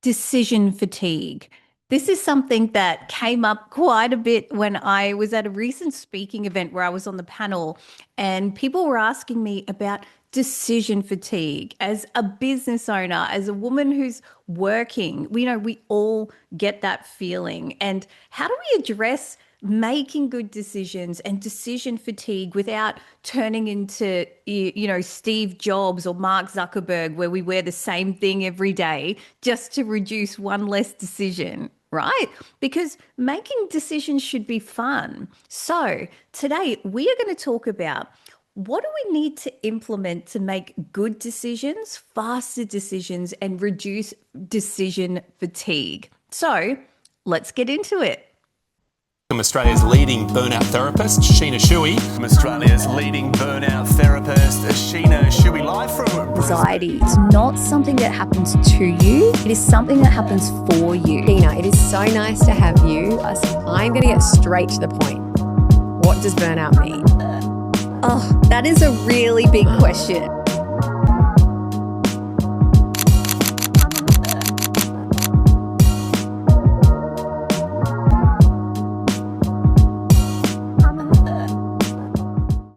Decision fatigue. This is something that came up quite a bit when I was at a recent speaking event where I was on the panel, and people were asking me about decision fatigue. As a business owner, as a woman who's working, we know we all get that feeling. And how do we address making good decisions and decision fatigue without turning into Steve Jobs or Mark Zuckerberg, where we wear the same thing every day just to reduce one less decision, right? Because making decisions should be fun. So today we are going to talk about what do we need to implement to make good decisions, faster decisions, and reduce decision fatigue. So let's get into it. I'm Australia's leading burnout therapist, Sheena Shui. I'm Australia's leading burnout therapist, Sheena Shui, live from Anxiety. It's not something that happens to you. It is something that happens for you. Sheena, it is so nice to have you. I'm going to get straight to the point. What does burnout mean? Oh, that is a really big question.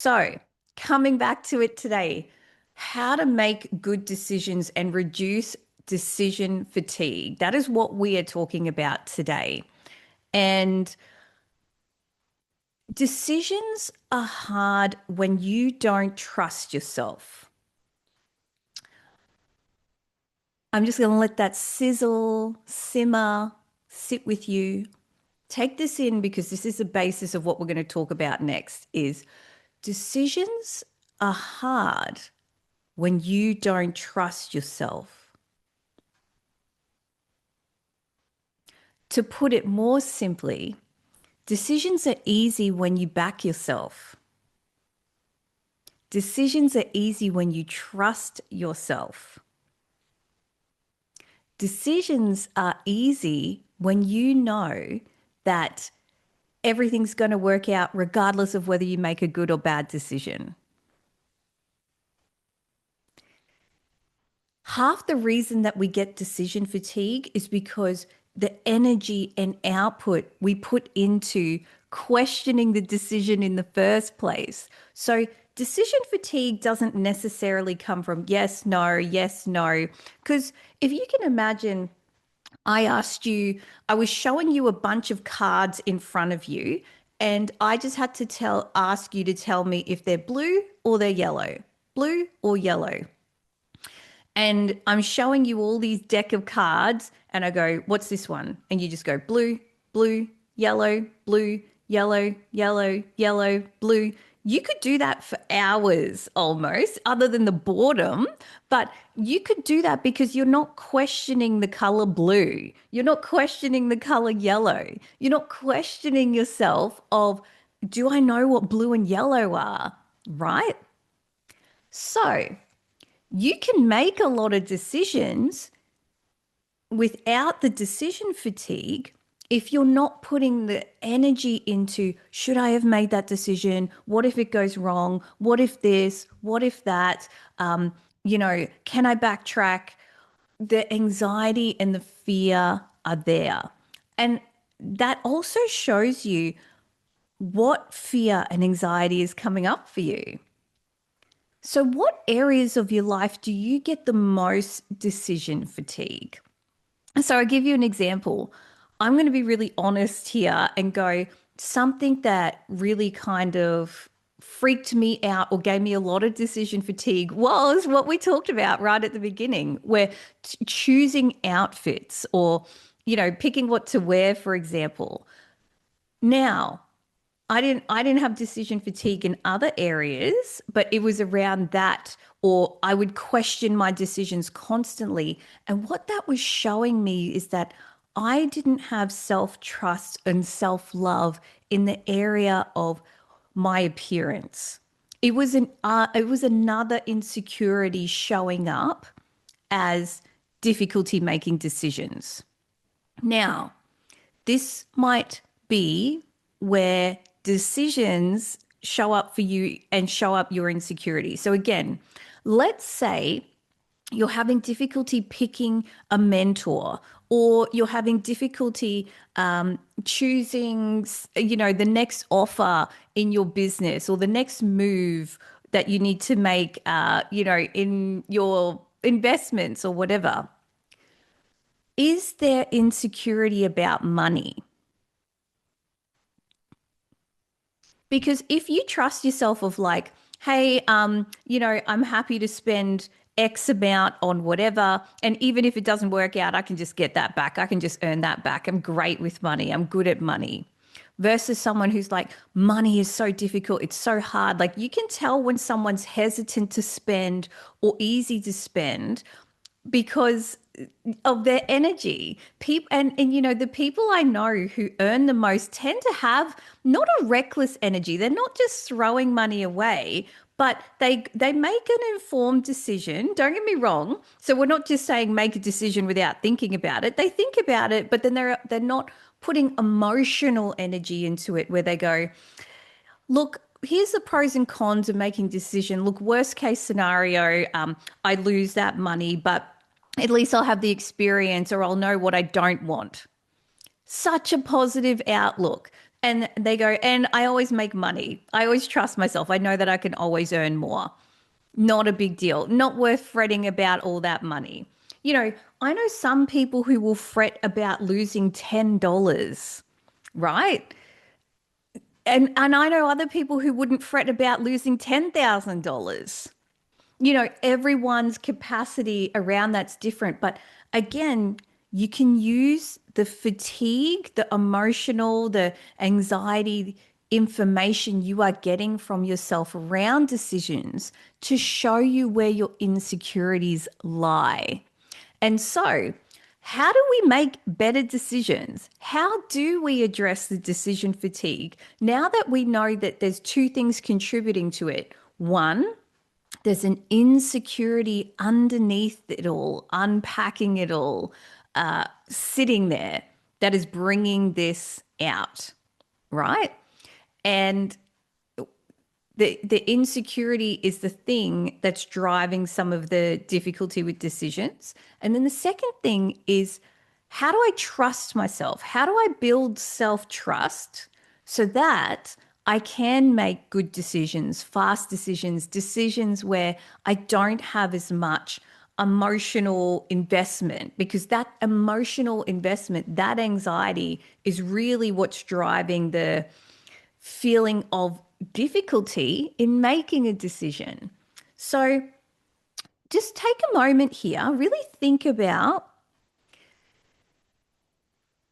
So, coming back to it today, how to make good decisions and reduce decision fatigue. That is what we are talking about today. And decisions are hard when you don't trust yourself. I'm just going to let that sizzle, simmer, sit with you. Take this in because this is the basis of what we're going to talk about next is decisions are hard when you don't trust yourself. To put it more simply, decisions are easy when you back yourself. Decisions are easy when you trust yourself. Decisions are easy when you know that everything's going to work out regardless of whether you make a good or bad decision. Half the reason that we get decision fatigue is because the energy and output we put into questioning the decision in the first place. So decision fatigue doesn't necessarily come from yes, no. Because if you can imagine, I was showing you a bunch of cards in front of you, and I just had to ask you to tell me if they're blue or they're yellow, blue or yellow. And I'm showing you all these deck of cards, and I go, what's this one? And you just go blue, blue, yellow, blue, yellow, yellow, yellow, blue. You could do that for hours almost, other than the boredom, but you could do that because you're not questioning the color blue. You're not questioning the color yellow. You're not questioning yourself of, do I know what blue and yellow are? Right? So you can make a lot of decisions without the decision fatigue if you're not putting the energy into, should I have made that decision? What if it goes wrong? What if this? What if that? Can I backtrack? The anxiety and the fear are there. And that also shows you what fear and anxiety is coming up for you. So, what areas of your life do you get the most decision fatigue? So, I'll give you an example. I'm going to be really honest here and go, something that really kind of freaked me out or gave me a lot of decision fatigue was what we talked about right at the beginning, where choosing outfits or, picking what to wear, for example. Now, I didn't have decision fatigue in other areas, but it was around that, or I would question my decisions constantly. And what that was showing me is that I didn't have self-trust and self-love in the area of my appearance. It was another insecurity showing up as difficulty making decisions. Now, this might be where decisions show up for you and show up your insecurity. So again, let's say you're having difficulty picking a mentor, or you're having difficulty choosing, the next offer in your business or the next move that you need to make, in your investments or whatever. Is there insecurity about money? Because if you trust yourself of like, hey, I'm happy to spend X amount on whatever, and even if it doesn't work out, I can just get that back. I can just earn that back. I'm great with money. I'm good at money. Versus someone who's like, money is so difficult. It's so hard. Like you can tell when someone's hesitant to spend or easy to spend because of their energy. People and the people I know who earn the most tend to have not a reckless energy. They're not just throwing money away, but they make an informed decision. Don't get me wrong. So we're not just saying make a decision without thinking about it. They think about it, but then they're not putting emotional energy into it where they go, look, here's the pros and cons of making a decision. Look, worst case scenario, I lose that money, but at least I'll have the experience or I'll know what I don't want. Such a positive outlook. And they go, and I always make money. I always trust myself. I know that I can always earn more. Not a big deal. Not worth fretting about all that money. I know some people who will fret about losing $10, right? And I know other people who wouldn't fret about losing $10,000. Everyone's capacity around that's different. But again, you can use the fatigue, the emotional, the anxiety information you are getting from yourself around decisions to show you where your insecurities lie. And so, how do we make better decisions? How do we address the decision fatigue now that we know that there's two things contributing to it? One, there's an insecurity underneath it all, unpacking it all, sitting there that is bringing this out, right? And the insecurity is the thing that's driving some of the difficulty with decisions. And then the second thing is, how do I trust myself? How do I build self-trust so that I can make good decisions, fast decisions, decisions where I don't have as much emotional investment, because that emotional investment, that anxiety is really what's driving the feeling of difficulty in making a decision. So just take a moment here, really think about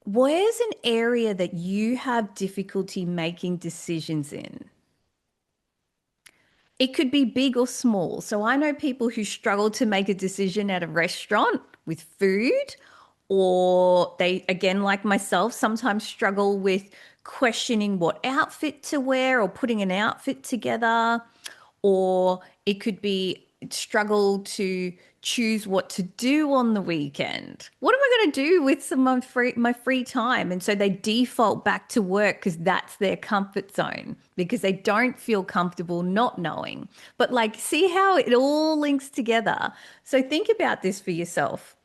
where's an area that you have difficulty making decisions in. It could be big or small. So I know people who struggle to make a decision at a restaurant with food, or they, again, like myself, sometimes struggle with questioning what outfit to wear or putting an outfit together. Or it could be struggle to choose what to do on the weekend. What am I going to do with some of my free time? And so they default back to work because that's their comfort zone, because they don't feel comfortable not knowing. But like, see how it all links together. So think about this for yourself.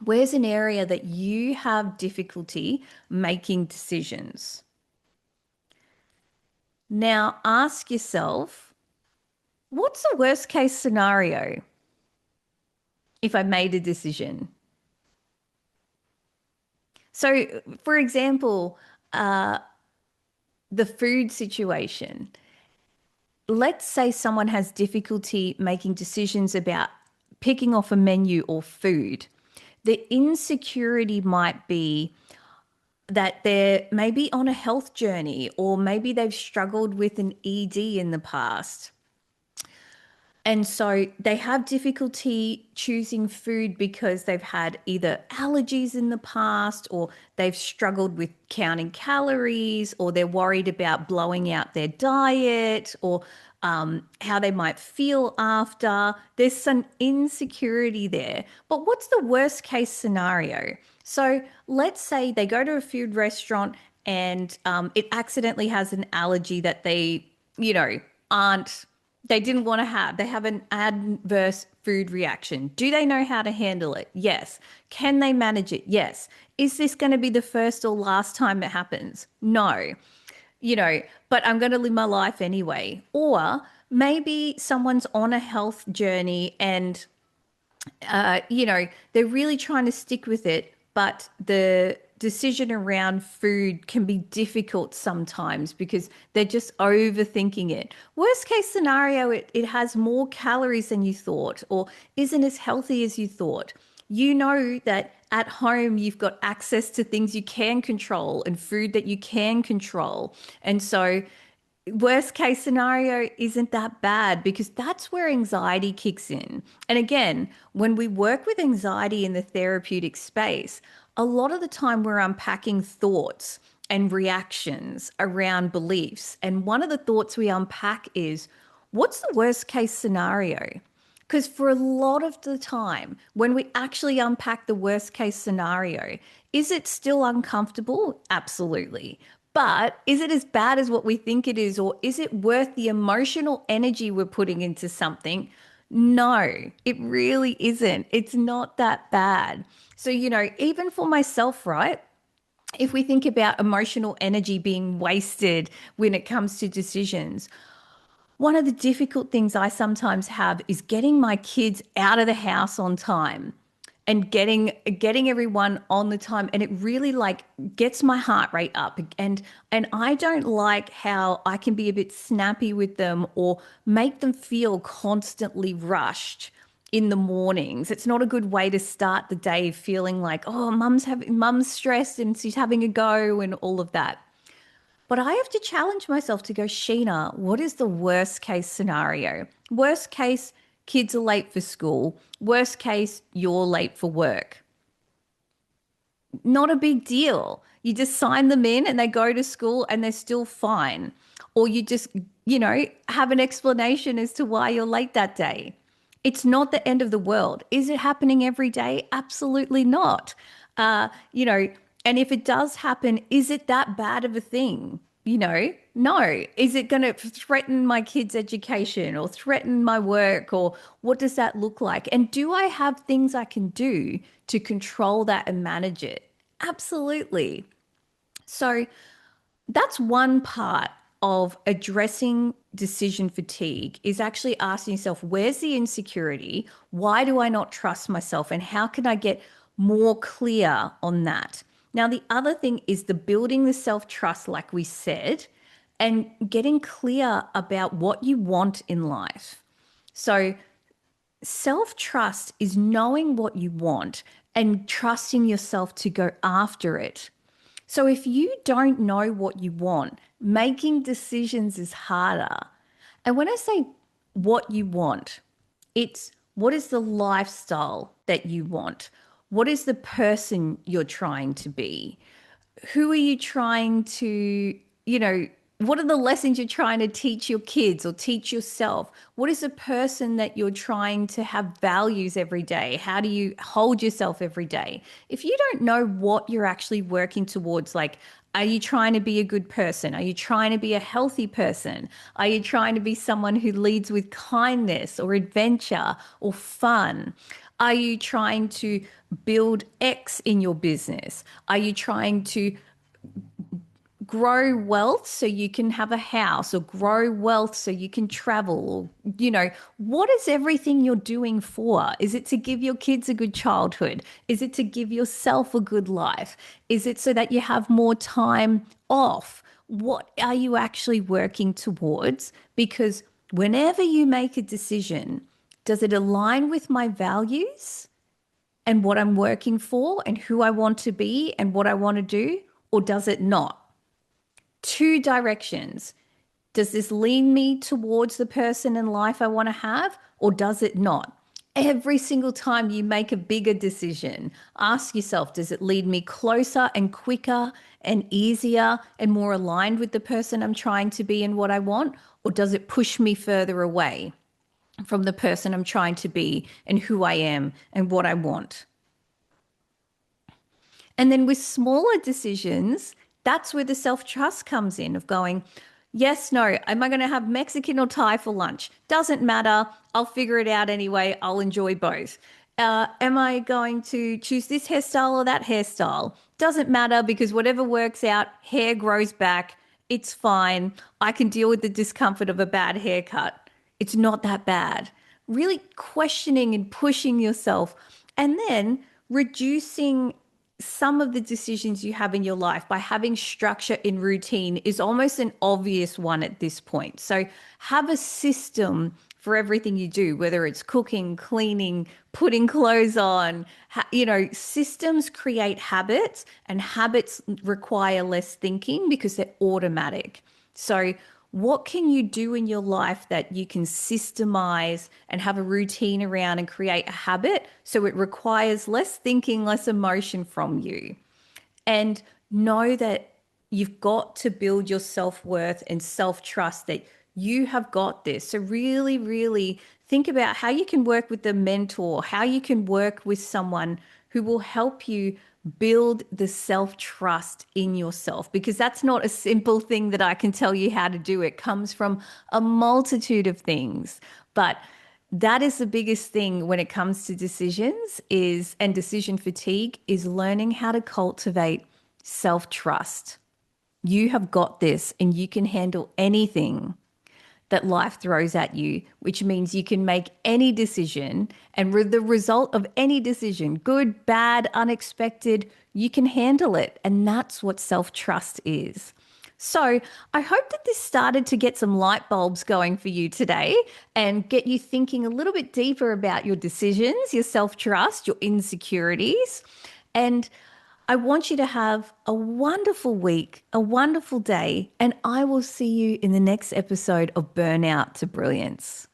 Where's an area that you have difficulty making decisions? Now ask yourself, what's the worst case scenario if I made a decision? So, for example, the food situation. Let's say someone has difficulty making decisions about picking off a menu or food. The insecurity might be that they're maybe on a health journey, or maybe they've struggled with an ED in the past. And so they have difficulty choosing food because they've had either allergies in the past, or they've struggled with counting calories, or they're worried about blowing out their diet, or how they might feel after. There's some insecurity there. But what's the worst case scenario? So let's say they go to a food restaurant and it accidentally has an allergy that they, aren't they didn't want to have. They have an adverse food reaction? Do they know how to handle it? Yes. Can they manage it? Yes. Is this going to be the first or last time it happens? No. But I'm going to live my life anyway. Or maybe someone's on a health journey and they're really trying to stick with it, but the decision around food can be difficult sometimes because they're just overthinking it. Worst case scenario, it has more calories than you thought or isn't as healthy as you thought. You know that at home you've got access to things you can control and food that you can control. And so worst case scenario isn't that bad because that's where anxiety kicks in. And again, when we work with anxiety in the therapeutic space, a lot of the time we're unpacking thoughts and reactions around beliefs. And one of the thoughts we unpack is, what's the worst case scenario? Because for a lot of the time, when we actually unpack the worst case scenario, is it still uncomfortable? Absolutely. But is it as bad as what we think it is, or is it worth the emotional energy we're putting into something? No, it really isn't. It's not that bad. So, even for myself, right? If we think about emotional energy being wasted when it comes to decisions, one of the difficult things I sometimes have is getting my kids out of the house on time and getting everyone on the time, and it really like gets my heart rate up, and I don't like how I can be a bit snappy with them or make them feel constantly rushed in the mornings. It's not a good way to start the day, feeling like, oh, mum's stressed and she's having a go and all of that. But I have to challenge myself to go, Sheena, what is the worst case scenario? Worst case, kids are late for school. Worst case, you're late for work. Not a big deal. You just sign them in and they go to school and they're still fine. Or you just, have an explanation as to why you're late that day. It's not the end of the world. Is it happening every day? Absolutely not. Uh, you know, and if it does happen, is it that bad of a thing? No. Is it going to threaten my kids' education or threaten my work, or what does that look like? And do I have things I can do to control that and manage it? Absolutely. So that's one part of addressing decision fatigue, is actually asking yourself, where's the insecurity? Why do I not trust myself? And how can I get more clear on that? Now, the other thing is the building the self-trust, like we said, and getting clear about what you want in life. So self-trust is knowing what you want and trusting yourself to go after it. So if you don't know what you want, making decisions is harder. And when I say what you want, it's what is the lifestyle that you want? What is the person you're trying to be? Who are you trying to, what are the lessons you're trying to teach your kids or teach yourself? What is the person that you're trying to have values every day? How do you hold yourself every day? If you don't know what you're actually working towards, like, are you trying to be a good person? Are you trying to be a healthy person? Are you trying to be someone who leads with kindness or adventure or fun? Are you trying to build X in your business? Are you trying to grow wealth so you can have a house, or grow wealth so you can travel, or what is everything you're doing for? Is it to give your kids a good childhood? Is it to give yourself a good life? Is it so that you have more time off? What are you actually working towards? Because whenever you make a decision, does it align with my values and what I'm working for and who I want to be and what I want to do, or does it not? Two directions. Does this lean me towards the person and life I want to have, or does it not? Every single time you make a bigger decision, ask yourself, does it lead me closer and quicker and easier and more aligned with the person I'm trying to be and what I want, or does it push me further away from the person I'm trying to be and who I am and what I want? And then with smaller decisions, that's where the self-trust comes in, of going, Yes, no. Am I going to have Mexican or Thai for lunch? Doesn't matter. I'll figure it out anyway. I'll enjoy both. Am I going to choose this hairstyle or that hairstyle? Doesn't matter because whatever works out, hair grows back. It's fine. I can deal with the discomfort of a bad haircut. It's not that bad. Really questioning and pushing yourself, and then reducing some of the decisions you have in your life by having structure in routine is almost an obvious one at this point. So have a system for everything you do, whether it's cooking, cleaning, putting clothes on. Systems create habits, and habits require less thinking because they're automatic. So what can you do in your life that you can systemize and have a routine around and create a habit so it requires less thinking, less emotion from you? And know that you've got to build your self-worth and self-trust that you have got this. So really, really think about how you can work with a mentor, how you can work with someone who will help you build the self-trust in yourself, because that's not a simple thing that I can tell you how to do. It comes from a multitude of things. But that is the biggest thing when it comes to decisions is and decision fatigue is learning how to cultivate self-trust. You have got this and you can handle anything that life throws at you, which means you can make any decision. And with the result of any decision, good, bad, unexpected, you can handle it. And that's what self-trust is. So I hope that this started to get some light bulbs going for you today and get you thinking a little bit deeper about your decisions, your self-trust, your insecurities. And I want you to have a wonderful week, a wonderful day, and I will see you in the next episode of Burnout to Brilliance.